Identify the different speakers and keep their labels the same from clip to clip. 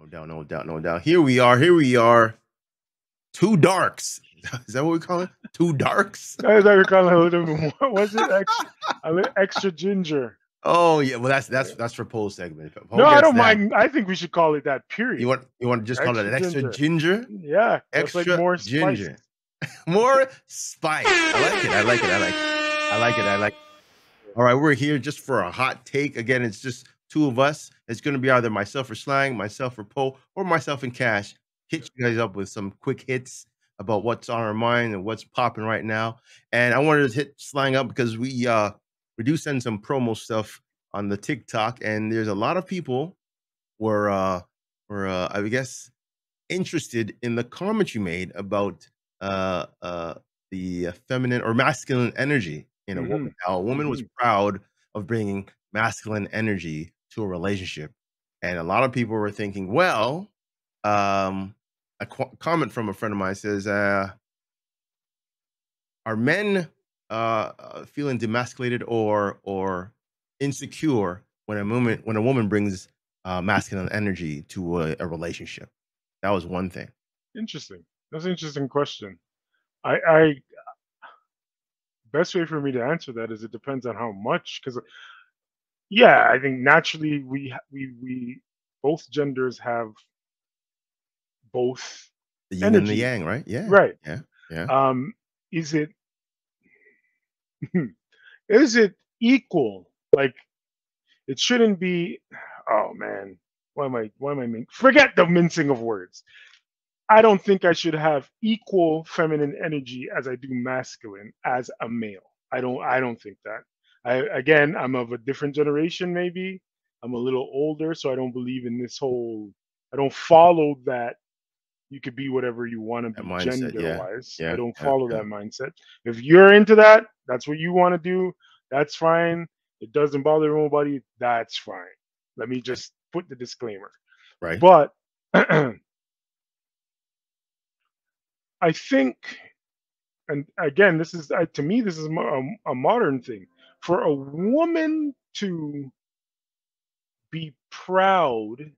Speaker 1: No doubt, no doubt, no doubt. Here we are. Here we are. Two darks. Is that what we call it? Two darks.
Speaker 2: I recall a little bit more. What was it? Extra ginger.
Speaker 1: Oh yeah. Well, that's for Poe's segment. If Poe
Speaker 2: No, I
Speaker 1: gets
Speaker 2: don't
Speaker 1: that,
Speaker 2: mind. I think we should call it that. Period.
Speaker 1: you want to just call it
Speaker 2: Extra
Speaker 1: an extra
Speaker 2: ginger.
Speaker 1: ginger,
Speaker 2: Yeah, that's like
Speaker 1: extra
Speaker 2: more
Speaker 1: ginger,
Speaker 2: spices.
Speaker 1: more spice. I like it. I like it. I like. It. I like it. I like. All right, we're here just for a hot take. Again, it's just two of us. It's going to be either myself for Slang, myself for Poe, or myself and Cash. Hit you guys up with some quick hits about what's on our mind and what's popping right now. And I wanted to hit Slang up because we do send some promo stuff on the TikTok, and there's a lot of people were I guess interested in the comment you made about uh, uh, the feminine or masculine energy in a
Speaker 2: Mm-hmm.
Speaker 1: woman. How a woman was
Speaker 2: Mm-hmm.
Speaker 1: proud of bringing masculine energy to a relationship, and a lot of people were thinking, well, comment from a friend of mine says, "Are men feeling demasculated or insecure when a woman brings masculine energy to a relationship?" That was one thing.
Speaker 2: Interesting. That's an interesting question. I best way for me to answer that is it depends on how much. Because yeah, I think naturally we both genders have both
Speaker 1: The yin and the
Speaker 2: energy,
Speaker 1: yang, right? Yeah,
Speaker 2: right?
Speaker 1: yeah, yeah.
Speaker 2: Is it is it equal? Like it shouldn't be. Oh man, why am I forget the mincing of words. I don't think I should have equal feminine energy as I do masculine as a male. I don't think that. I'm of a different generation maybe. I'm a little older, so I don't believe in this whole I don't follow that you could be whatever you want to
Speaker 1: That
Speaker 2: be
Speaker 1: mindset,
Speaker 2: gender
Speaker 1: yeah,
Speaker 2: wise. I
Speaker 1: yeah,
Speaker 2: don't
Speaker 1: yeah,
Speaker 2: follow
Speaker 1: yeah.
Speaker 2: that mindset. If you're into that, that's what you want to do, that's fine. It doesn't bother nobody, that's fine. Let me
Speaker 1: Right,
Speaker 2: just put the disclaimer.
Speaker 1: right.
Speaker 2: But I think, and again, this is to me, this is a modern thing. For a woman to be proud,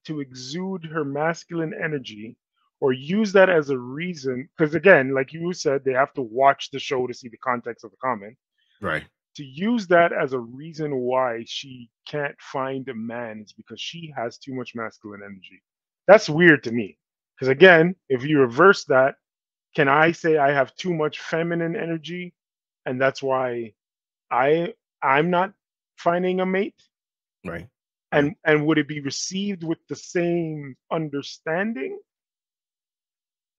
Speaker 2: to exude her masculine energy, or use that as a reason, because again, like you said, they have to watch the show to see the context of the comment.
Speaker 1: Right.
Speaker 2: To use that as a reason why she can't find a man is because she has too much masculine energy. That's weird to me. Because again, if you reverse that, can I say I have too much feminine energy and that's why I I'm not finding a mate?
Speaker 1: Right, right.
Speaker 2: And would it be received with the same understanding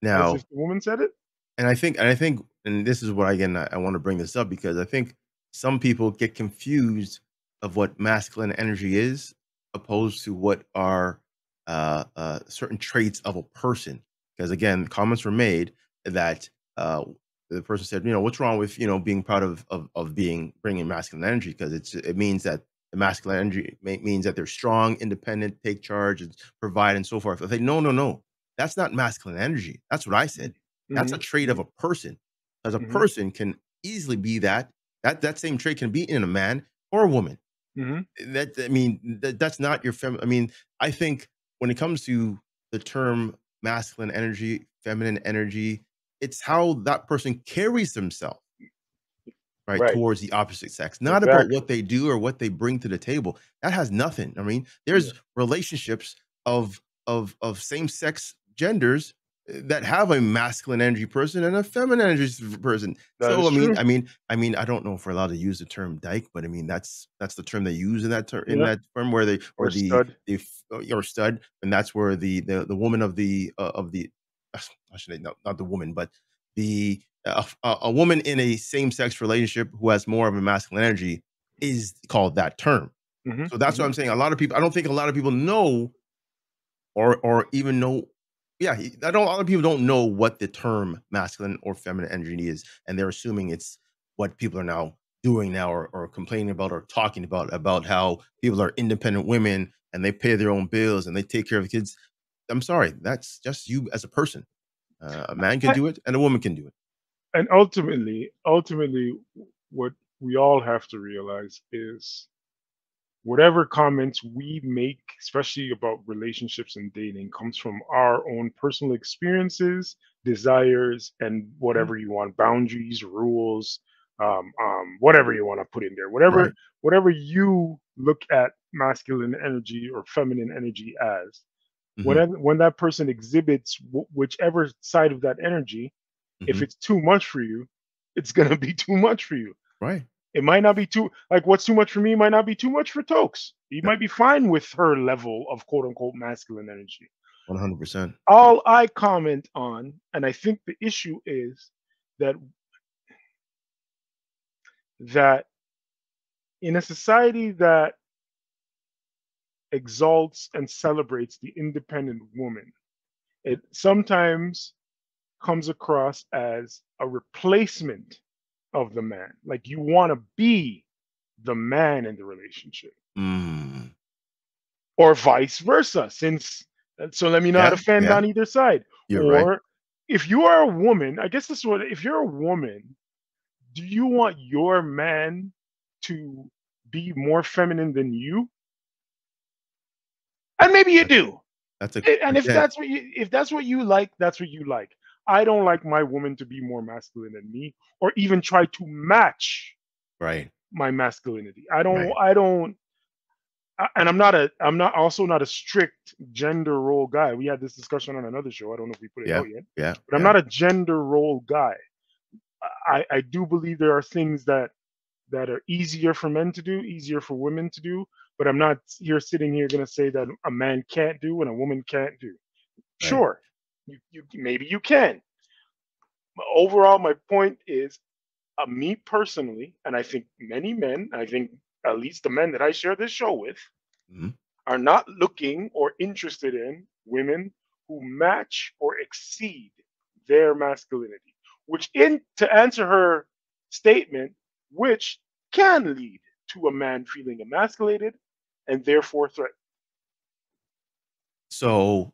Speaker 2: as
Speaker 1: Now,
Speaker 2: if the woman said it?
Speaker 1: and this is what again I want to bring this up because I think some people get confused of what masculine energy is opposed to what are certain traits of a person. Because again, comments were made that the person said, what's wrong with being proud of being bringing masculine energy because it means that the masculine energy means that they're strong, independent, take charge, and provide, and so forth. I say, no, no, no, that's not masculine energy. That's what I said. That's a
Speaker 2: Hmm.
Speaker 1: trait of
Speaker 2: Hmm.
Speaker 1: a person. Because a
Speaker 2: Hmm.
Speaker 1: person can easily be that. That same trait can be in a man or a woman.
Speaker 2: Hmm.
Speaker 1: That's not your I mean, I think when it comes to the term masculine energy, feminine energy, it's how that person carries themselves, right,
Speaker 2: Right.
Speaker 1: towards the opposite sex, not about
Speaker 2: Exactly.
Speaker 1: what they do or what they bring to the table. That has nothing. I mean,
Speaker 2: Yeah.
Speaker 1: there's relationships of same sex genders that have a masculine energy person and a feminine energy person.
Speaker 2: That
Speaker 1: So
Speaker 2: is true.
Speaker 1: I don't know if we're allowed to use the term dyke, but I mean that's the term they use in that term
Speaker 2: Yeah.
Speaker 1: where they
Speaker 2: Or
Speaker 1: or
Speaker 2: stud.
Speaker 1: or stud, and that's where the woman of the I should say not the woman, but the a woman in a same sex relationship who has more of a masculine energy is called that term.
Speaker 2: Hmm.
Speaker 1: So that's what
Speaker 2: Hmm.
Speaker 1: I'm saying. A lot of people, I don't think a lot of people know or even know. Yeah, I don't. A lot of people don't know what the term masculine or feminine energy is, and they're assuming it's what people are now doing now or complaining about or talking about how people are independent women and they pay their own bills and they take care of the kids. I'm sorry, that's just you as a person. A man can
Speaker 2: I,
Speaker 1: do it, and a woman can do it.
Speaker 2: and ultimately, what we all have to realize is whatever comments we make, especially about relationships and dating, comes from our own personal experiences, desires, and
Speaker 1: Mhm.
Speaker 2: whatever you want, boundaries, rules, whatever you want to put in there,
Speaker 1: Right.
Speaker 2: whatever you look at masculine energy or feminine energy as.
Speaker 1: Mhm.
Speaker 2: When that person exhibits whichever side of that energy, if
Speaker 1: Mhm.
Speaker 2: it's too much for you, it's gonna be too much for you.
Speaker 1: Right.
Speaker 2: It might not be too like what's too much for me might not be too much for Tokes. He
Speaker 1: Yep.
Speaker 2: might be fine with her level of quote unquote masculine energy.
Speaker 1: 100%.
Speaker 2: All I comment on, and I think the issue is that that in a society that exalts and celebrates the independent woman, it sometimes comes across as a replacement of the man. Like you want to be the man in the relationship,
Speaker 1: Mm.
Speaker 2: or vice versa. So let me not
Speaker 1: Yeah,
Speaker 2: offend
Speaker 1: yeah,
Speaker 2: on either side.
Speaker 1: you're right.
Speaker 2: Or if you are a woman, I guess this is what if you're a woman, do you want your man to be more feminine than you? And maybe you
Speaker 1: That's
Speaker 2: do.
Speaker 1: that's a
Speaker 2: And
Speaker 1: yeah,
Speaker 2: if that's what you like, that's what you like. I don't like my woman to be more masculine than me or even try to match
Speaker 1: right,
Speaker 2: my masculinity.
Speaker 1: right.
Speaker 2: I don't and I'm not also not a strict gender role guy. We had this discussion on another show. I don't know if we put it
Speaker 1: Yeah,
Speaker 2: out yet,
Speaker 1: yeah,
Speaker 2: but I'm
Speaker 1: yeah,
Speaker 2: not a gender role guy. I do believe there are things that are easier for men to do, easier for women to do, but I'm not here sitting here going to say that a man can't do and a woman can't do.
Speaker 1: right.
Speaker 2: Sure, you maybe you can. But overall, my point is, me personally, and I think many men, I think at least the men that I share this show with,
Speaker 1: Mhm.
Speaker 2: are not looking or interested in women who match or exceed their masculinity, which in to answer her statement, which can lead to a man feeling emasculated and therefore threatened.
Speaker 1: So,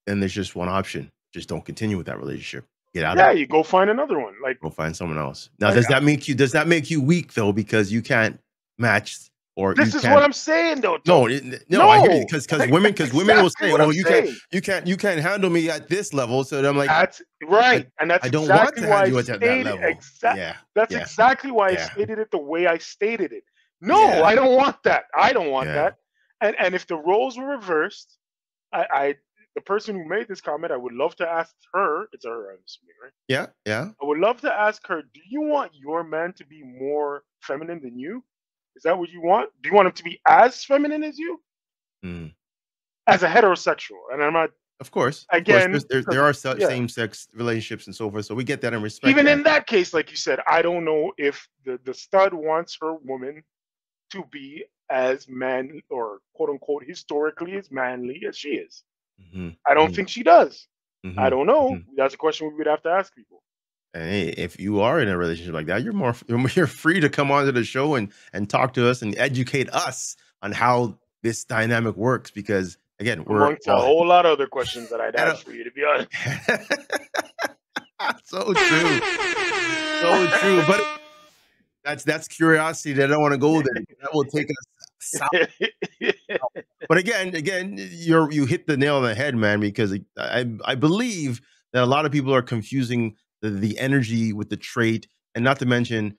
Speaker 1: then there's just one option, just don't continue with that relationship. Get out of
Speaker 2: Yeah,
Speaker 1: it.
Speaker 2: you go find another one.
Speaker 1: Go find someone else. Now,
Speaker 2: Like
Speaker 1: does that make you weak though because you can't match or you
Speaker 2: this is what
Speaker 1: can't
Speaker 2: I'm saying though,
Speaker 1: no,
Speaker 2: Toke.
Speaker 1: no, I hear you
Speaker 2: No,
Speaker 1: because
Speaker 2: that's
Speaker 1: women will
Speaker 2: exactly
Speaker 1: say,
Speaker 2: what
Speaker 1: "Oh,
Speaker 2: I'm saying.
Speaker 1: you can't handle me at this level." So then I'm like,
Speaker 2: That's
Speaker 1: I
Speaker 2: right, and
Speaker 1: I don't want to handle you at that level. Yeah,
Speaker 2: that's
Speaker 1: yeah,
Speaker 2: exactly why I
Speaker 1: yeah,
Speaker 2: stated it the way I stated it. No,
Speaker 1: yeah,
Speaker 2: I don't want that. I don't want
Speaker 1: yeah,
Speaker 2: that. And if the roles were reversed, I the person who made this comment, I would love to ask her. It's a her, I'm assuming, right?
Speaker 1: yeah, yeah.
Speaker 2: I would love to ask her, do you want your man to be more feminine than you? Is that what you want? Do you want him to be as feminine as you?
Speaker 1: Mm.
Speaker 2: As a heterosexual. And I'm not
Speaker 1: Of course,
Speaker 2: again,
Speaker 1: there
Speaker 2: because
Speaker 1: are
Speaker 2: yeah.
Speaker 1: same sex relationships and so forth, so we get that and respect
Speaker 2: Even
Speaker 1: that.
Speaker 2: in that case, like you said, I don't know if the stud wants her woman to be as man or quote unquote historically as manly as she is.
Speaker 1: Mhm,
Speaker 2: I don't
Speaker 1: mhm,
Speaker 2: think she does. I
Speaker 1: mhm,
Speaker 2: don't know.
Speaker 1: mhm.
Speaker 2: That's a question we would have to ask people.
Speaker 1: And hey, if you are in a relationship like that, you're free to come onto the show and talk to us and educate us on how this dynamic works because again, we're
Speaker 2: Amongst a
Speaker 1: all
Speaker 2: whole lot of other questions that I'd
Speaker 1: I
Speaker 2: have
Speaker 1: don't
Speaker 2: for you, to be honest.
Speaker 1: so true. So true. But that's curiosity that I don't want to go there. That will take us south. But again, you hit the nail on the head, man, because I believe that a lot of people are confusing the energy with the trait, and not to mention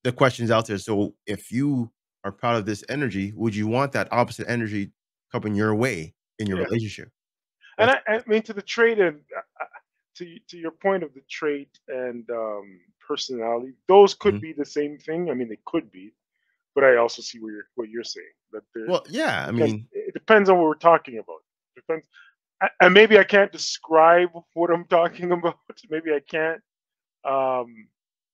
Speaker 1: the questions out there. So if you are proud of this energy, would you want that opposite energy coming your way in your
Speaker 2: Yeah,
Speaker 1: relationship?
Speaker 2: and
Speaker 1: That's
Speaker 2: I mean to the trait and to your point of the trait and personality, those could
Speaker 1: mhm.
Speaker 2: be the same thing. I mean, they could be, but I also see what you're saying that there
Speaker 1: Well, yeah, I
Speaker 2: because
Speaker 1: mean,
Speaker 2: it depends on what we're talking about. Depends, and maybe I can't describe what I'm talking about. Maybe I can't. Um,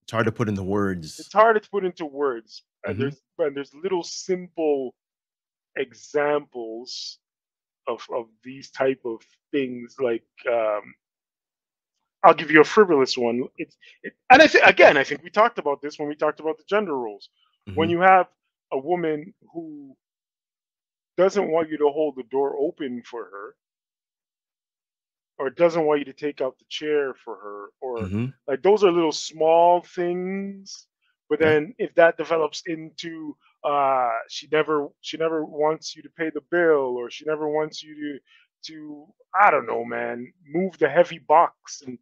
Speaker 1: it's hard to put into words.
Speaker 2: it's hard to put into words.
Speaker 1: Mhm,
Speaker 2: There's little simple examples of these type of things. Like I'll give you a frivolous one. And I think again, I think we talked about this when we talked about the gender roles. When
Speaker 1: mhm,
Speaker 2: you have a woman who doesn't want you to hold the door open for her or doesn't want you to take out the chair for her or like those are little small things, but
Speaker 1: yeah,
Speaker 2: then if that develops into she never wants you to pay the bill, or she never wants you to I don't know, man, move the heavy box, and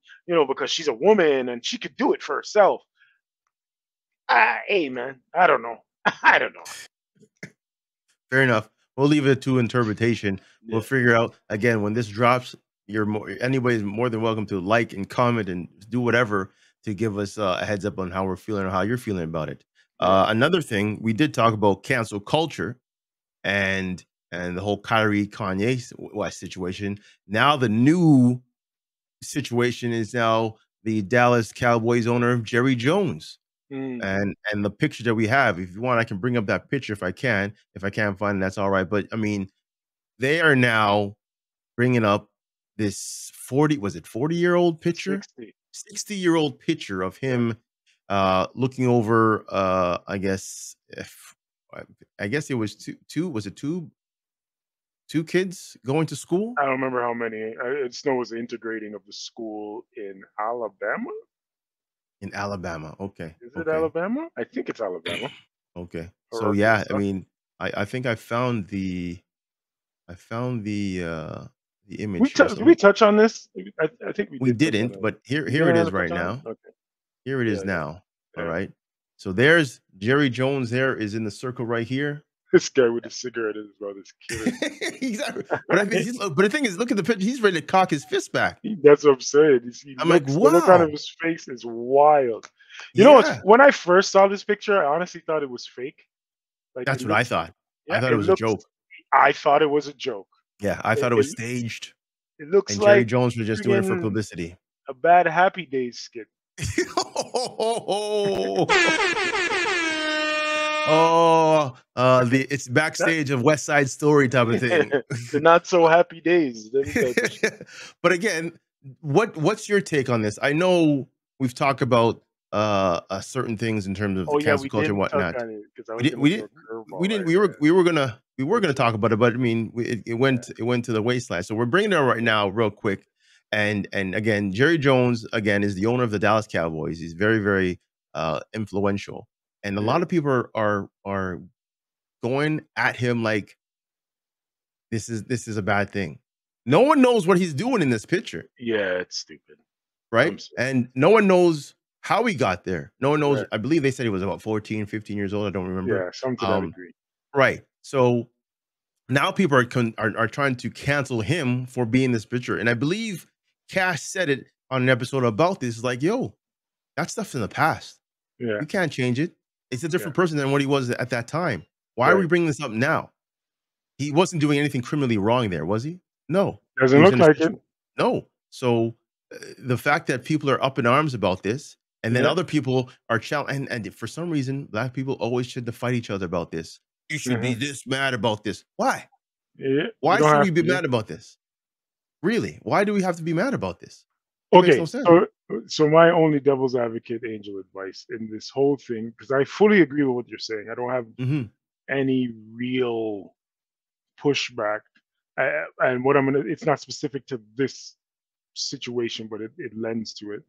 Speaker 2: because she's a woman and she could do it for herself. Hey, man, I don't know. I don't know.
Speaker 1: Fair enough. We'll leave it to interpretation. We'll
Speaker 2: Yeah,
Speaker 1: figure out again when this drops. Anybody's more than welcome to like and comment and do whatever to give us a heads up on how we're feeling or how you're feeling about it.
Speaker 2: yeah.
Speaker 1: Another thing we did talk about cancel culture and the whole Kyrie Kanye West situation. Now the new situation is now the Dallas Cowboys owner Jerry Jones.
Speaker 2: Mm,
Speaker 1: And the picture that we have, if you want, I can bring up that picture if I can. If I can't find it, that's all right. But I mean, they are now bringing up this 40-year-old picture,
Speaker 2: 60.
Speaker 1: 60-year-old picture of
Speaker 2: Yeah.
Speaker 1: him looking over I guess if I guess it was two kids going to school
Speaker 2: I don't remember how many. I just know it was the integrating of the school in Alabama.
Speaker 1: in Alabama. Okay.
Speaker 2: Is it
Speaker 1: Okay.
Speaker 2: Alabama? I think it's Alabama
Speaker 1: Okay.
Speaker 2: or
Speaker 1: So yeah, I
Speaker 2: Arkansas.
Speaker 1: mean, I think I found the image here.
Speaker 2: Did
Speaker 1: So
Speaker 2: we touch on this? I think we
Speaker 1: we
Speaker 2: did touch on
Speaker 1: didn't,
Speaker 2: it.
Speaker 1: but
Speaker 2: We
Speaker 1: here it
Speaker 2: didn't
Speaker 1: is
Speaker 2: ever touch
Speaker 1: right
Speaker 2: on it.
Speaker 1: now.
Speaker 2: Okay.
Speaker 1: Here it
Speaker 2: Yeah,
Speaker 1: is now. All
Speaker 2: yeah.
Speaker 1: right. So there's Jerry Jones. There is in the circle right here.
Speaker 2: This guy with the cigarette is about is killing
Speaker 1: Exactly. But I think but the thing is, look at the picture. He's ready to cock his fist back.
Speaker 2: That's what I'm saying. He
Speaker 1: I'm like,
Speaker 2: looks, the look on
Speaker 1: wow.
Speaker 2: his face is wild.
Speaker 1: Yeah,
Speaker 2: When I first saw this picture, I honestly thought it was fake. Like it
Speaker 1: that's what I
Speaker 2: looks,
Speaker 1: thought. I
Speaker 2: yeah,
Speaker 1: thought it
Speaker 2: it
Speaker 1: was a
Speaker 2: looks.
Speaker 1: joke.
Speaker 2: I thought it was a joke.
Speaker 1: Yeah, I
Speaker 2: It,
Speaker 1: thought it was
Speaker 2: it,
Speaker 1: staged,
Speaker 2: it looks
Speaker 1: and Jerry
Speaker 2: like
Speaker 1: Jones was just doing it for
Speaker 2: friggin'
Speaker 1: publicity.
Speaker 2: a bad Happy Days skit.
Speaker 1: Oh, the it's
Speaker 2: That
Speaker 1: backstage of West Side Story type of thing.
Speaker 2: the not so happy days. Them type of shit.
Speaker 1: But again, what's your take on this? I know we've talked about certain things in terms of the
Speaker 2: Oh yeah,
Speaker 1: cancel
Speaker 2: we
Speaker 1: culture and
Speaker 2: didn't touch
Speaker 1: whatnot.
Speaker 2: on it because I
Speaker 1: We
Speaker 2: was
Speaker 1: didn't
Speaker 2: gonna
Speaker 1: we
Speaker 2: throw
Speaker 1: didn't
Speaker 2: a curveball
Speaker 1: we didn't
Speaker 2: at you.
Speaker 1: we were gonna talk about it, but I mean it went to the wasteland. So we're bringing it up right now, real quick. And again, Jerry Jones again is the owner of the Dallas Cowboys. He's very, very influential. And a
Speaker 2: Yeah,
Speaker 1: lot of people are going at him like this is a bad thing. No one knows what he's doing in this picture,
Speaker 2: yeah, it's stupid. I'm
Speaker 1: right?
Speaker 2: sorry.
Speaker 1: And no one knows how he got there. No one knows.
Speaker 2: Right.
Speaker 1: I believe they said he was about 14, 15 years old. I don't remember.
Speaker 2: Yeah, something to that
Speaker 1: Um,
Speaker 2: degree.
Speaker 1: right. So now people are trying to cancel him for being this picture. And I believe Cash said it on an episode about this. Like, yo, that stuff's in the past.
Speaker 2: Yeah,
Speaker 1: We can't change it. It's a
Speaker 2: yeah,
Speaker 1: different person than what he was at that time. Why are we
Speaker 2: right.
Speaker 1: bringing this up now? He wasn't doing anything criminally wrong there, was he? No. He
Speaker 2: Doesn't
Speaker 1: was
Speaker 2: look
Speaker 1: in a
Speaker 2: like it.
Speaker 1: situ No. So, the fact that people are up in arms about this, and then
Speaker 2: Yeah.
Speaker 1: other people are and for some reason, black people always should to fight each other about this. You should be
Speaker 2: Hmm.
Speaker 1: this mad about this. Why?
Speaker 2: Yeah, you
Speaker 1: Why
Speaker 2: don't
Speaker 1: should
Speaker 2: have
Speaker 1: we be
Speaker 2: to be.
Speaker 1: mad about this? Really? Why do we have to be mad about this? It makes no
Speaker 2: Okay,
Speaker 1: sense.
Speaker 2: so my only devil's advocate angel advice in this whole thing, because I fully agree with what you're saying. I don't have
Speaker 1: Mhm,
Speaker 2: any real pushback. And what I'm gonna, it's not specific to this situation, but it lends to it.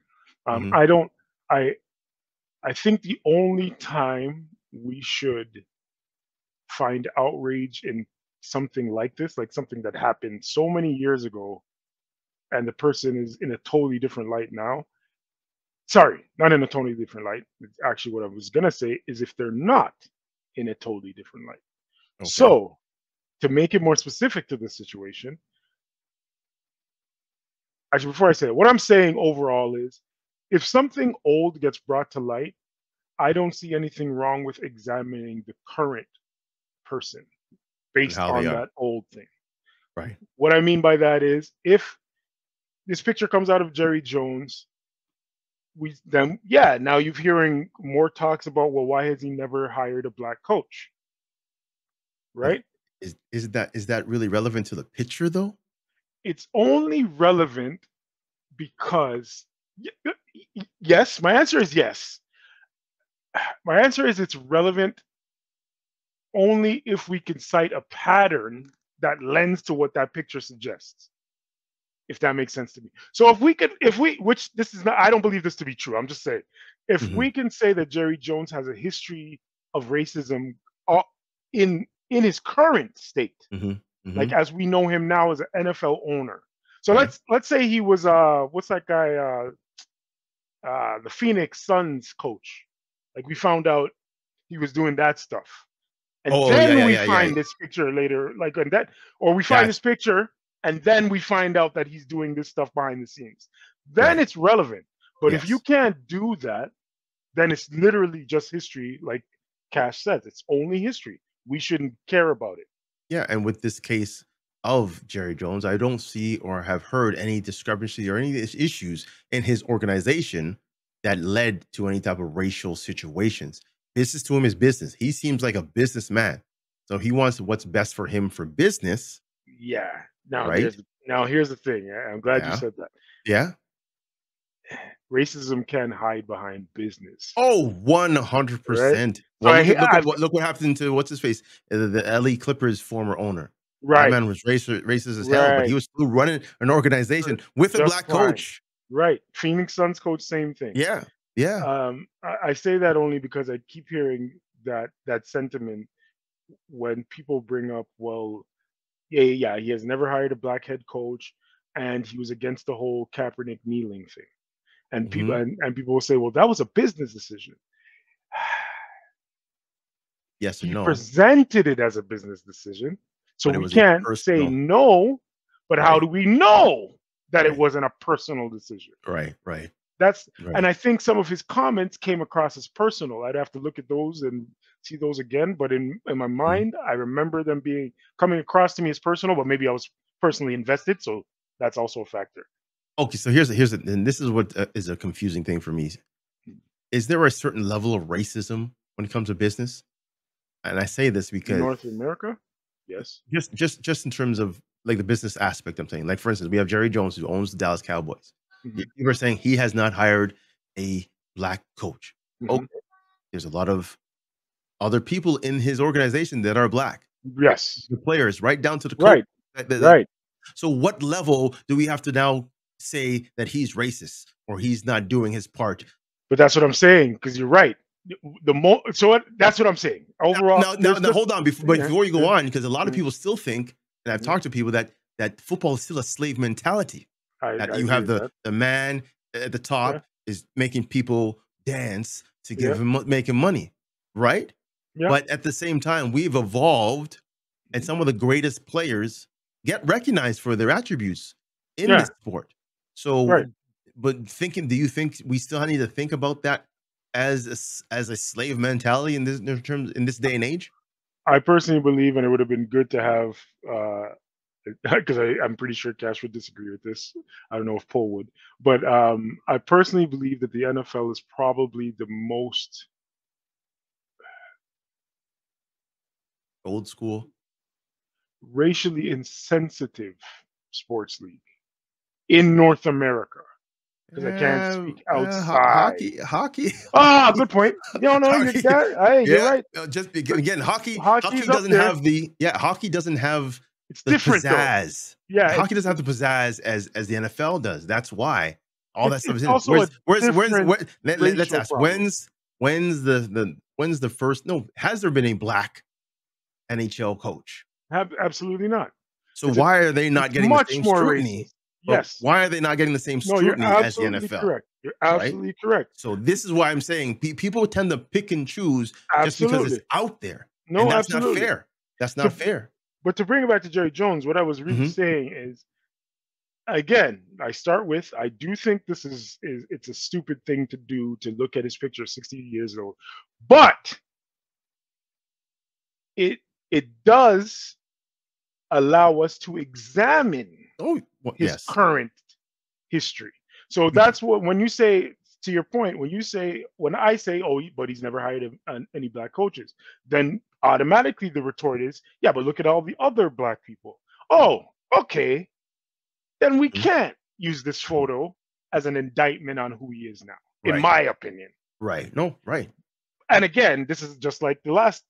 Speaker 1: mhm,
Speaker 2: I don't. I think the only time we should find outrage in something like this, like something that happened so many years ago, and the person is in a totally different light now. Sorry, not in a totally different light. Actually, what I was gonna say is if they're not in a totally different light.
Speaker 1: okay.
Speaker 2: So, to make it more specific to this situation, actually, before I say it, what I'm saying overall is if something old gets brought to light, I don't see anything wrong with examining the current person
Speaker 1: And
Speaker 2: based
Speaker 1: how they
Speaker 2: on
Speaker 1: are.
Speaker 2: that old thing.
Speaker 1: Right.
Speaker 2: What I mean by that is if this picture comes out of Jerry Jones, we then yeah, now you're hearing more talks about, well, why has he never hired a black coach?
Speaker 1: But
Speaker 2: Right?
Speaker 1: is that really relevant to the picture, though?
Speaker 2: It's only relevant because yes, my answer is yes. My answer is it's relevant only if we can cite a pattern that lends to what that picture suggests. If that makes sense to me. So if we, which this is not, I don't believe this to be true. I'm just saying, if
Speaker 1: Mhm.
Speaker 2: we can say that Jerry Jones has a history of racism uh, in his current state,
Speaker 1: Mhm.
Speaker 2: like
Speaker 1: Mhm.
Speaker 2: as we know him now as an NFL owner. So
Speaker 1: Okay.
Speaker 2: let's say he was what's that guy the Phoenix Suns coach. Like we found out he was doing that stuff. And
Speaker 1: Oh, yeah,
Speaker 2: then
Speaker 1: yeah,
Speaker 2: we
Speaker 1: yeah, yeah.
Speaker 2: find this picture later, like on that, or we find
Speaker 1: That's
Speaker 2: this picture and then we find out that he's doing this stuff behind the scenes. Then
Speaker 1: right.
Speaker 2: it's relevant. But if you
Speaker 1: Yes.
Speaker 2: can't do that, then it's literally just history, like Cash says. It's only history. We shouldn't care about it.
Speaker 1: Yeah, and with this case of Jerry Jones, I don't see or have heard any discrepancy or any issues in his organization that led to any type of racial situations. Business to him is business. He seems like a businessman. So he wants what's best for him for business,
Speaker 2: Yeah.
Speaker 1: right?
Speaker 2: Now here's the thing. I'm glad you
Speaker 1: Yeah.
Speaker 2: said that.
Speaker 1: Yeah.
Speaker 2: Racism can hide behind business,
Speaker 1: Oh,
Speaker 2: right?
Speaker 1: 100%.
Speaker 2: So
Speaker 1: Well, look at
Speaker 2: I've
Speaker 1: what happened to what's his face? The LA Clippers former owner. That
Speaker 2: right,
Speaker 1: man was racist as hell, but he
Speaker 2: right,
Speaker 1: was still running an organization with a
Speaker 2: just
Speaker 1: black
Speaker 2: fine.
Speaker 1: coach.
Speaker 2: Right. Phoenix Suns coach, same thing.
Speaker 1: Yeah. Yeah.
Speaker 2: I say that only because I keep hearing that sentiment when people bring up, well, yeah, he has never hired a black head coach, and he was against the whole Kaepernick kneeling thing. And people
Speaker 1: Mhm.
Speaker 2: and people will say, well, that was a business decision.
Speaker 1: Yes and
Speaker 2: He
Speaker 1: no,
Speaker 2: presented it as a business decision, so
Speaker 1: but it
Speaker 2: we
Speaker 1: was a
Speaker 2: can't say
Speaker 1: personal.
Speaker 2: no. But how
Speaker 1: Right.
Speaker 2: do we know that it
Speaker 1: Right.
Speaker 2: wasn't a personal decision?
Speaker 1: Right. Right.
Speaker 2: That's and
Speaker 1: Right.
Speaker 2: I think some of his comments came across as personal. I'd have to look at those and see those again. But in my
Speaker 1: Mhm.
Speaker 2: mind, I remember them being coming across to me as personal, but maybe I was personally invested. So that's also a factor.
Speaker 1: Okay, so and this is what is a confusing thing for me. Is there a certain level of racism when it comes to business? And I say this
Speaker 2: In
Speaker 1: because
Speaker 2: North America, yes.
Speaker 1: just in terms of like the business aspect, I'm saying, like for instance, we have Jerry Jones who owns the Dallas Cowboys.
Speaker 2: Hmm.
Speaker 1: You are saying he has not hired a black coach.
Speaker 2: Hmm.
Speaker 1: Okay, there's a lot of other people in his organization that are black.
Speaker 2: Yes.
Speaker 1: The players, right down to the coach.
Speaker 2: Right.
Speaker 1: That
Speaker 2: Right.
Speaker 1: so what level do we have to now say that he's racist or he's not doing his part?
Speaker 2: But that's what I'm saying because you're right. That's what I'm saying. Overall, there's
Speaker 1: Now
Speaker 2: just
Speaker 1: hold on
Speaker 2: yeah,
Speaker 1: before you go
Speaker 2: yeah,
Speaker 1: on, because a lot of
Speaker 2: mhm,
Speaker 1: people still think, and I've
Speaker 2: mhm.
Speaker 1: talked to people that football is still a slave mentality. That
Speaker 2: I
Speaker 1: you
Speaker 2: agree
Speaker 1: have
Speaker 2: with that.
Speaker 1: the man at the
Speaker 2: Yeah,
Speaker 1: top is making people dance to
Speaker 2: yeah,
Speaker 1: give him making money, right?
Speaker 2: yeah.
Speaker 1: But at the same time, we've evolved, and
Speaker 2: Mhm.
Speaker 1: some of the greatest players get recognized for their attributes in this
Speaker 2: Yeah,
Speaker 1: sport.
Speaker 2: right.
Speaker 1: So, but do you think we still need to think about that as as a slave mentality in this day and age?
Speaker 2: I personally believe, and it would have been good to have, because I'm pretty sure Cash would disagree with this. I don't know if Paul would, but I personally believe that the NFL is probably the most
Speaker 1: Old school.
Speaker 2: racially insensitive sports league in North America. Because I can't speak outside.
Speaker 1: Hockey,
Speaker 2: Ah, good point. No, no, you
Speaker 1: hockey,
Speaker 2: got. Hey, you're
Speaker 1: yeah.
Speaker 2: right.
Speaker 1: Just
Speaker 2: But
Speaker 1: again, hockey
Speaker 2: hockey's up
Speaker 1: doesn't
Speaker 2: there.
Speaker 1: have the yeah. Hockey doesn't have
Speaker 2: It's
Speaker 1: the
Speaker 2: different though.
Speaker 1: pizzazz.
Speaker 2: Yeah,
Speaker 1: Hockey doesn't have the pizzazz as the NFL does. That's why all that stuff
Speaker 2: it's
Speaker 1: is in it.
Speaker 2: also a different
Speaker 1: Let's
Speaker 2: racial
Speaker 1: ask
Speaker 2: problem.
Speaker 1: when's the first? No, has there been a black NHL coach?
Speaker 2: Absolutely not.
Speaker 1: So
Speaker 2: It's a
Speaker 1: why are they not
Speaker 2: it's
Speaker 1: getting the
Speaker 2: much
Speaker 1: same
Speaker 2: more
Speaker 1: scrutiny?
Speaker 2: racist. Yes.
Speaker 1: Why are they not getting the same
Speaker 2: No, you're
Speaker 1: scrutiny as the
Speaker 2: absolutely
Speaker 1: NFL?
Speaker 2: correct. You're
Speaker 1: Right?
Speaker 2: absolutely correct.
Speaker 1: So this is why I'm saying people tend to pick and choose just because it's
Speaker 2: Absolutely.
Speaker 1: out there, and
Speaker 2: No,
Speaker 1: that's not
Speaker 2: absolutely.
Speaker 1: fair. That's not
Speaker 2: To
Speaker 1: fair.
Speaker 2: but to bring it back to Jerry Jones, what I was really
Speaker 1: Mhm.
Speaker 2: saying is again, I start with I do think this is it's a stupid thing to do to look at his picture 60 years old. But it it does allow us to examine
Speaker 1: Oh, well,
Speaker 2: his
Speaker 1: yes.
Speaker 2: current history. So
Speaker 1: We can.
Speaker 2: that's what when you say to your point, when I say, oh, but he's never hired any black coaches, then automatically the retort is, yeah, but look at all the other black people. Oh, okay, then we
Speaker 1: Mhm,
Speaker 2: can't use this
Speaker 1: mhm.
Speaker 2: photo as an indictment on who he is now, in
Speaker 1: Right,
Speaker 2: my opinion.
Speaker 1: right. No, right.
Speaker 2: And again, this is just like the last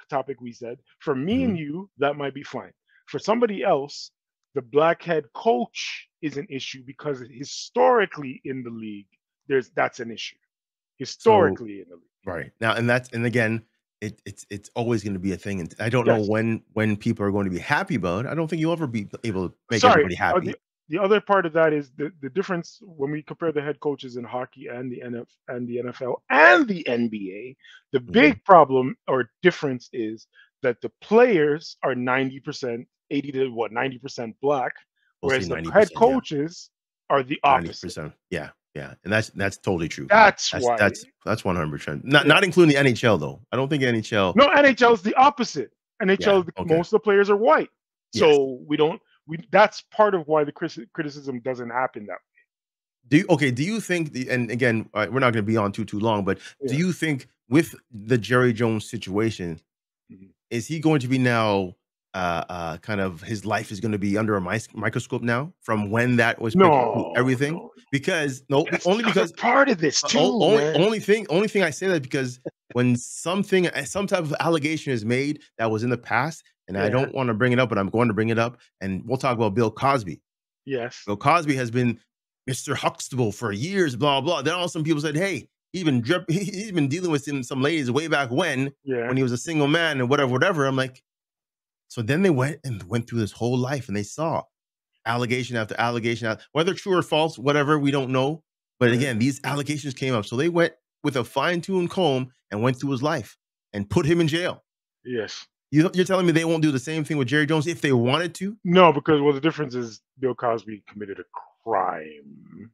Speaker 2: topic we said. For me and
Speaker 1: Mhm.
Speaker 2: you, that might be fine. For somebody else, the black head coach is an issue because historically in the league, that's an issue.
Speaker 1: So
Speaker 2: Historically in the league.
Speaker 1: right. Now, and again, it's always going to be a thing, and I don't know
Speaker 2: Yes.
Speaker 1: when people are going to be happy about it. I don't think you'll ever be able to make
Speaker 2: Sorry.
Speaker 1: everybody happy.
Speaker 2: The other part of that is the difference when we compare the head coaches in hockey and the NFL and the NBA. The
Speaker 1: Mhm.
Speaker 2: big problem or difference is that the players are 90%, 80 to what 90% black,
Speaker 1: Mostly
Speaker 2: whereas the head
Speaker 1: 90%, yeah.
Speaker 2: coaches are the opposite.
Speaker 1: 90%. Yeah, yeah, and that's totally true.
Speaker 2: That's
Speaker 1: That's
Speaker 2: why.
Speaker 1: that's that's 100%. Not
Speaker 2: Yeah.
Speaker 1: not including the NHL though. I don't think NHL.
Speaker 2: No, NHL is the opposite.
Speaker 1: Yeah,
Speaker 2: NHL,
Speaker 1: okay.
Speaker 2: most of the players are white,
Speaker 1: Yes.
Speaker 2: so we don't. We that's part of why the criticism doesn't happen that
Speaker 1: Do you think and again, we're not gonna be on too long, but
Speaker 2: way.
Speaker 1: do
Speaker 2: Yeah.
Speaker 1: you think with the Jerry Jones situation,
Speaker 2: Mhm.
Speaker 1: is he going to be now, kind of his life is gonna be under a microscope now from when that was picked to
Speaker 2: No,
Speaker 1: everything?
Speaker 2: no.
Speaker 1: Because no,
Speaker 2: That's
Speaker 1: only
Speaker 2: the other
Speaker 1: because
Speaker 2: part of this too, man.
Speaker 1: only thing I say that because when some type of allegation is made that was in the past, and I
Speaker 2: Yeah.
Speaker 1: don't wanna bring it up, but I'm going to bring it up, and we'll talk about Bill Cosby.
Speaker 2: Yes.
Speaker 1: Bill Cosby has been Mr. Huxtable for years, blah blah. Then all of a sudden people said, "Hey, he's been dealing with some ladies way back
Speaker 2: Yeah.
Speaker 1: when he was a single man and whatever, whatever." I'm like, so then they went through this whole life and they saw allegation after allegation, whether true or false, whatever we don't know. But
Speaker 2: Right.
Speaker 1: again, these allegations came up, so they went with a fine tuned comb and went through his life and put him in jail.
Speaker 2: Yes.
Speaker 1: You're telling me they won't do the same thing with Jerry Jones if they wanted to?
Speaker 2: No, because well, the difference is Bill Cosby committed a crime,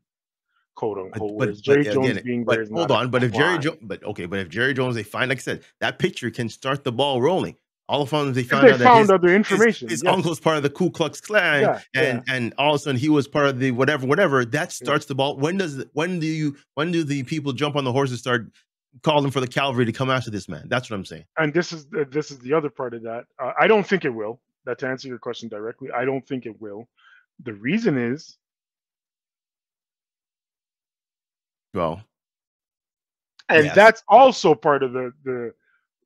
Speaker 2: quote unquote, whereas
Speaker 1: But
Speaker 2: Jerry Jones
Speaker 1: again,
Speaker 2: being there
Speaker 1: but
Speaker 2: is
Speaker 1: hold
Speaker 2: not a
Speaker 1: on,
Speaker 2: crime.
Speaker 1: but if Jerry Jones they find like I said, that picture can start the ball rolling. All of a sudden they
Speaker 2: If
Speaker 1: found
Speaker 2: they
Speaker 1: out that
Speaker 2: found other information,
Speaker 1: his
Speaker 2: yes.
Speaker 1: uncle's part of the Ku Klux Klan
Speaker 2: Yeah. Yeah.
Speaker 1: and all of a sudden he was part of the whatever, whatever, that
Speaker 2: Yeah.
Speaker 1: starts the ball. When do the people jump on the horse and start calling for the cavalry to come after this man? That's what I'm saying.
Speaker 2: And this is the other part of that. I don't think it will. That to answer your question directly, I don't think it will. The reason is,
Speaker 1: Well,
Speaker 2: and
Speaker 1: yes.
Speaker 2: that's also part of the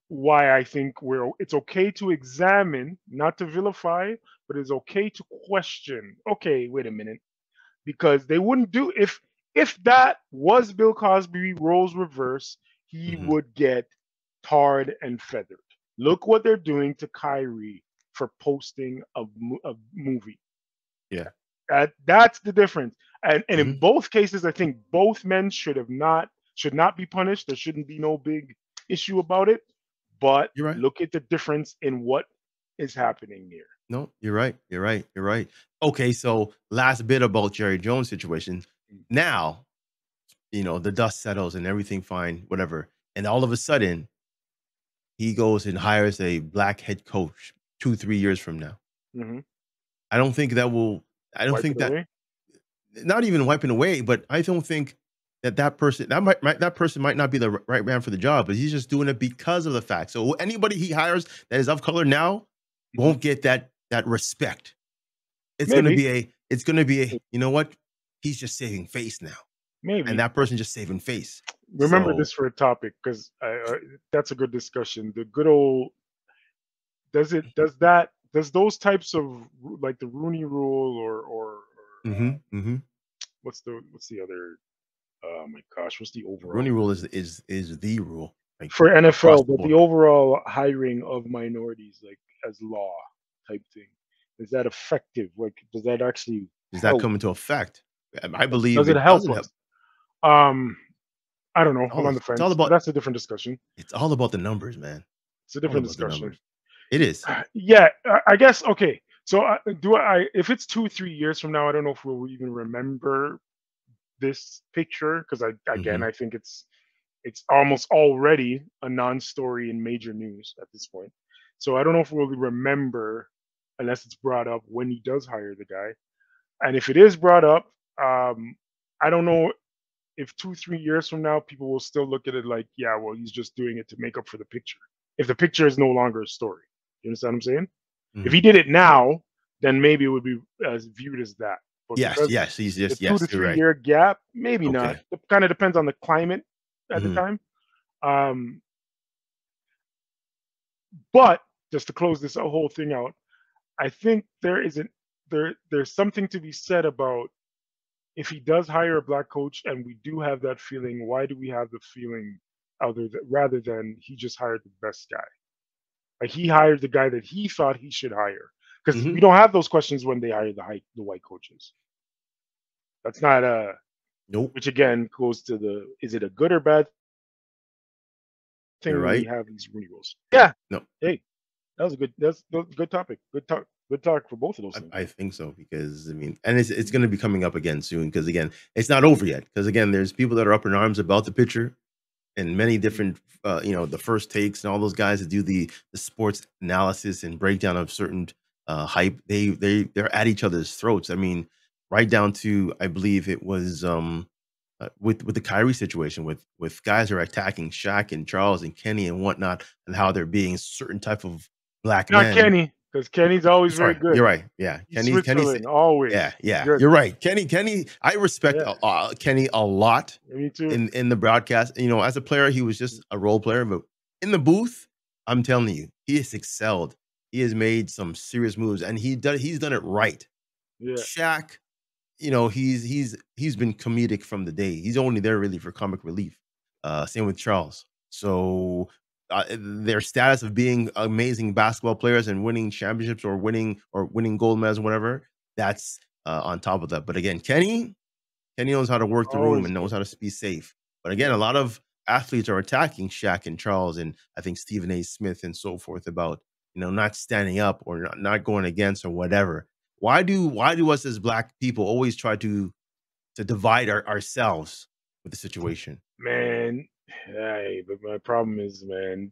Speaker 2: why I think it's okay to examine, not to vilify, but it's okay to question. Okay, wait a minute, because they wouldn't do if that was Bill Cosby roles reverse, he
Speaker 1: Mhm.
Speaker 2: would get tarred and feathered. Look what they're doing to Kyrie for posting a movie.
Speaker 1: Yeah.
Speaker 2: That's the difference. And in
Speaker 1: Mhm.
Speaker 2: both cases, I think both men should not be punished. There shouldn't be no big issue about it. But
Speaker 1: You're right.
Speaker 2: look at the difference in what is happening here.
Speaker 1: No, you're right. You're right. You're right. Okay, so last bit about Jerry Jones situation. Now, the dust settles and everything fine, whatever. And all of a sudden, he goes and hires a black head coach 2, 3 years from now.
Speaker 2: Hmm.
Speaker 1: I don't think that will. I don't
Speaker 2: Wipe
Speaker 1: think
Speaker 2: it
Speaker 1: that.
Speaker 2: away.
Speaker 1: Not even wiping away, but I don't think that person that person might not be the right man for the job, but he's just doing it because of the fact. So anybody he hires that is of color now
Speaker 2: Hmm.
Speaker 1: won't get that respect.
Speaker 2: Maybe,
Speaker 1: It's gonna be a. You know what? He's just saving face now, and
Speaker 2: maybe.
Speaker 1: that person just saving face.
Speaker 2: Remember
Speaker 1: So
Speaker 2: this for a topic because that's a good discussion. The good old does those types of like the Rooney Rule or
Speaker 1: mhm.
Speaker 2: what's the other oh my gosh, what's the
Speaker 1: The
Speaker 2: overall
Speaker 1: Rooney Rule
Speaker 2: rule
Speaker 1: is the rule, like
Speaker 2: for
Speaker 1: across
Speaker 2: NFL,
Speaker 1: the
Speaker 2: but the
Speaker 1: board.
Speaker 2: overall hiring of minorities like as law type thing, is that effective? Like, does that actually
Speaker 1: Does that
Speaker 2: help?
Speaker 1: come into effect? I believe
Speaker 2: Does it
Speaker 1: it
Speaker 2: help
Speaker 1: doesn't
Speaker 2: us?
Speaker 1: help.
Speaker 2: Um, I don't know. I'm
Speaker 1: All
Speaker 2: on the
Speaker 1: it's all
Speaker 2: fence, but
Speaker 1: about
Speaker 2: that's a different discussion.
Speaker 1: it's all about the numbers, man.
Speaker 2: It's a
Speaker 1: All
Speaker 2: different
Speaker 1: about the
Speaker 2: discussion.
Speaker 1: numbers. It is.
Speaker 2: Yeah, I guess. Okay, so do I? If it's 2, 3 years from now, I don't know if we'll even remember this picture because again,
Speaker 1: Mhm.
Speaker 2: I think it's almost already a non-story in major news at this point. So I don't know if we'll remember unless it's brought up when he does hire the guy. And if it is brought up, I don't know if 2, 3 years from now people will still look at it like, yeah, well, he's just doing it to make up for the picture. If the picture is no longer a story, you understand what I'm saying? If he
Speaker 1: Mhm.
Speaker 2: did it now, then maybe it would be as viewed as that. But
Speaker 1: Yes,
Speaker 2: because
Speaker 1: yes, he's
Speaker 2: the
Speaker 1: just
Speaker 2: two to
Speaker 1: yes, you're
Speaker 2: three
Speaker 1: right.
Speaker 2: year gap, maybe not.
Speaker 1: Okay.
Speaker 2: It kind of depends on the climate at the
Speaker 1: Mhm.
Speaker 2: time. Um, but just to close this whole thing out, I think there's something to be said about if he does hire a black coach and we do have that feeling, why do we have the feeling rather than he just hired the best guy. Like he hired the guy that he thought he should hire. Because we
Speaker 1: Mhm.
Speaker 2: don't have those questions when they hire the white coaches. That's not
Speaker 1: Nope.
Speaker 2: which again goes to the is it a good or bad
Speaker 1: You're
Speaker 2: thing when we
Speaker 1: right.
Speaker 2: have these rules? Yeah.
Speaker 1: No,
Speaker 2: Hey, that's a good topic. Good talk for both of those things.
Speaker 1: I think so because I mean, and it's going to be coming up again soon because again, it's not over yet. Because again, there's people that are up in arms about the pitcher and many
Speaker 2: Mm.
Speaker 1: different, the first takes and all those guys that do the sports analysis and breakdown of certain hype. They're at each other's throats. I mean, right down to I believe it was with the Kyrie situation with guys who are attacking Shaq and Charles and Kenny and whatnot and how they're being certain type of black
Speaker 2: Not
Speaker 1: men.
Speaker 2: Kenny, because Kenny's always very
Speaker 1: Sorry,
Speaker 2: good.
Speaker 1: you're right. Yeah,
Speaker 2: He's
Speaker 1: Kenny's
Speaker 2: Switzerland, always.
Speaker 1: yeah,
Speaker 2: He's
Speaker 1: yeah,
Speaker 2: good.
Speaker 1: you're right. Kenny, I respect
Speaker 2: Yeah,
Speaker 1: Kenny a lot
Speaker 2: me too.
Speaker 1: in the broadcast. You know, as a player, he was just a role player, but in the booth, I'm telling you, he has excelled. He has made some serious moves, and he's done it right.
Speaker 2: Yeah.
Speaker 1: Shaq, he's been comedic from the day. He's only there really for comic relief. Same with Charles. So their status of being amazing basketball players and winning championships or winning gold medals, whatever, that's on top of that. But again, Kenny knows how to work the room
Speaker 2: Always
Speaker 1: and knows
Speaker 2: good.
Speaker 1: how to be safe. But again,
Speaker 2: Yeah.
Speaker 1: a lot of athletes are attacking Shaq and Charles and I think Stephen A. Smith and so forth about not standing up or not going against or whatever. Why do us as black people always try to divide ourselves with the situation?
Speaker 2: Man, hey, but my problem is, man,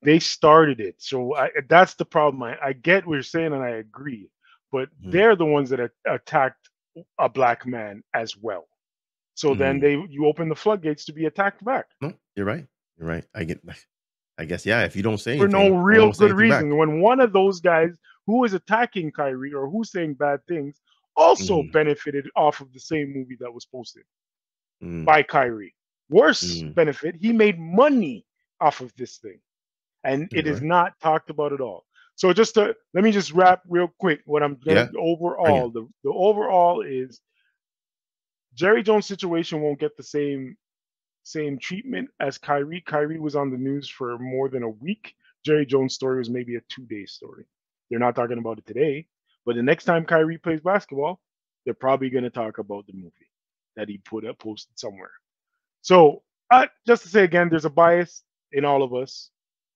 Speaker 2: they started it. So that's the problem. I get what you're saying and I agree, but
Speaker 1: Mhm,
Speaker 2: they're the ones that attacked a black man as well. So then
Speaker 1: mhm.
Speaker 2: you open the floodgates to be attacked back
Speaker 1: No, you're right. You're right. I guess yeah. If you don't say
Speaker 2: for no
Speaker 1: anything, I
Speaker 2: real
Speaker 1: won't say
Speaker 2: good
Speaker 1: anything
Speaker 2: reason.
Speaker 1: back.
Speaker 2: When one of those guys who is attacking Kyrie or who's saying bad things also
Speaker 1: Mhm,
Speaker 2: benefited off of the same movie that was posted
Speaker 1: mm,
Speaker 2: by Kyrie. Worse
Speaker 1: mm.
Speaker 2: benefit, he made money off of this thing, and
Speaker 1: You're
Speaker 2: it is
Speaker 1: right.
Speaker 2: not talked about at all. So just to let me just wrap real quick. What I'm gonna
Speaker 1: Yeah. Bring it.
Speaker 2: overall, the overall is Jerry Jones' situation won't get the same treatment as Kyrie. Kyrie was on the news for more than a week. Jerry Jones' story was maybe a 2 day story. They're not talking about it today, but the next time Kyrie plays basketball, they're probably going to talk about the movie that he posted somewhere. So just to say again, there's a bias in all of us,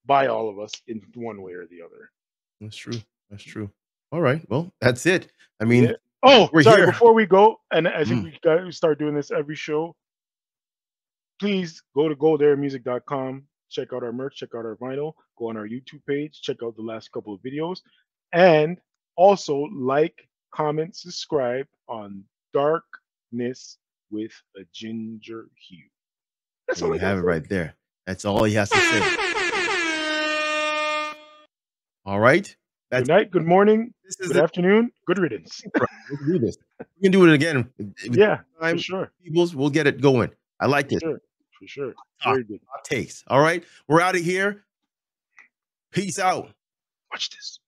Speaker 2: by all of us, in one way or the other.
Speaker 1: That's true. That's true. All right. Well, that's it. I
Speaker 2: Yeah.
Speaker 1: mean,
Speaker 2: Oh,
Speaker 1: we're
Speaker 2: sorry.
Speaker 1: here.
Speaker 2: Before we go, and I think
Speaker 1: Mm,
Speaker 2: we got to start doing this every show. Please go to gotheremusic.com, check out our merch, check out our vinyl, go on our YouTube page, check out the last couple of videos, and also like, comment, subscribe on Darkness with a Ginger Hue. That's
Speaker 1: there
Speaker 2: all
Speaker 1: you
Speaker 2: I got
Speaker 1: have
Speaker 2: to
Speaker 1: it
Speaker 2: say.
Speaker 1: right there. That's all he has to say. All right.
Speaker 2: Good
Speaker 1: That's
Speaker 2: night, good morning,
Speaker 1: this is
Speaker 2: good
Speaker 1: it.
Speaker 2: afternoon, good riddance.
Speaker 1: Let's do this. We can do it again. With
Speaker 2: Yeah, for
Speaker 1: time,
Speaker 2: sure.
Speaker 1: peoples, we'll get it going. I like
Speaker 2: For
Speaker 1: this.
Speaker 2: sure. For sure.
Speaker 1: Talk,
Speaker 2: Very good.
Speaker 1: hot takes. All right. We're out of here. Peace out.
Speaker 2: Watch this.